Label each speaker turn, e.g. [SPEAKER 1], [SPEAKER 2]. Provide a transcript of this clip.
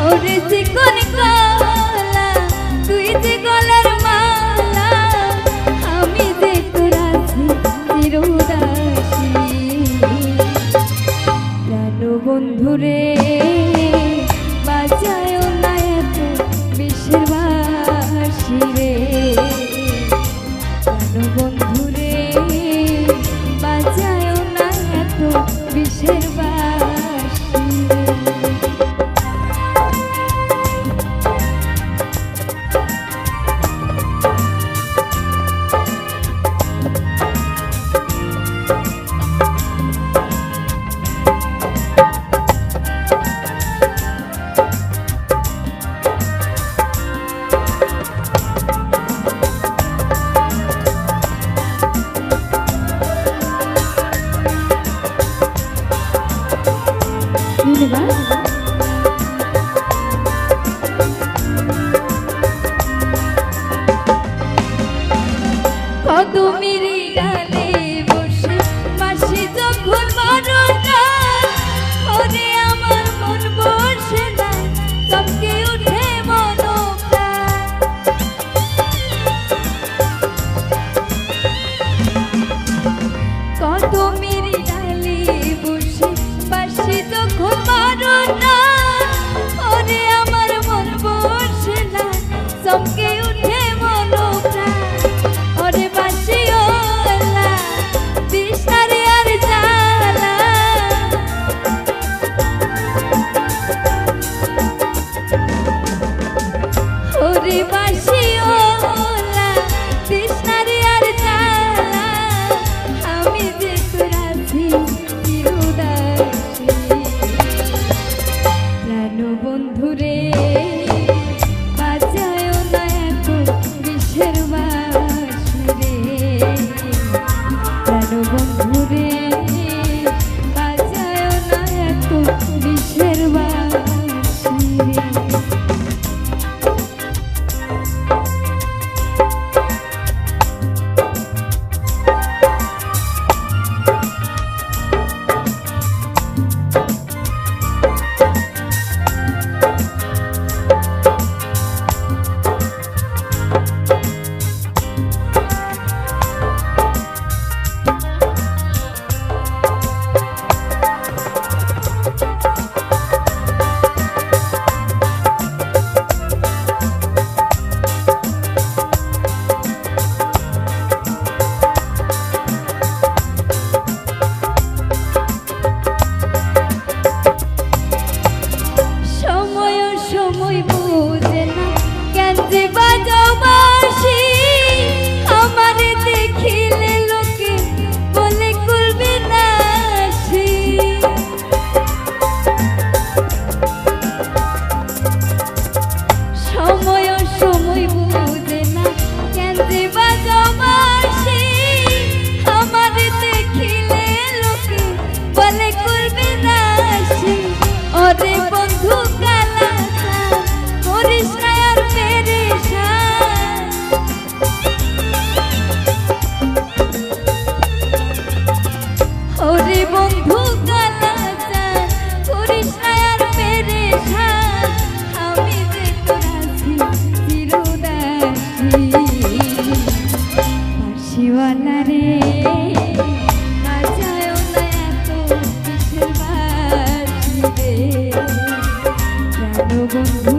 [SPEAKER 1] ওরে চিকন কালা তুই যে গলার মালা আমি যে তোর আছি চিরদাসী প্রাণ বন্ধুরে বাজায় না এত বিষের বাঁশি রে প্রাণ বন্ধুরে বাজায় না এত বিষের বাঁশি রে। কদমের ডালে বসে মাসি যখন মরনা ওরে আমার মন বসে না চমকে উঠে মনপ্রাণ কদমের ডালে বসে মাসি যখন মরনা ওরে আমার মন বসে না চমকে উঠে মনপ্রাণ ওরে বাঁশিওয়ালা দিশারে আর জ্বালা ওরে বাঁশিওয়ালা দিশারে আর জ্বালা আমি যে তোর আছি চিরদাসী প্রাণ বন্ধুরে বাজায় না এত বিষের বাঁশি রে প্রাণ বন্ধুরে বাজায় না এত বিষের বাঁশি রে। সময় বুঝে না কেন যে বাজাও বাঁশি আমারে দেখিলে লোকে বলে করবে নাশি সময় বুঝে না কেন যে বাজাও বাঁশি আমারে দেখিলে লোকে বলে করবে নাশি ওরে বন্ধু কালা করিস না আর পেরেশান ওরে বন্ধু কালা করিস না আর পেরেশান আমি যে তোর আছি চিরদাসী বাঁশিওয়ালা রে বাজায় না এত বিষের বাঁশি রে প্রাণ বন্ধু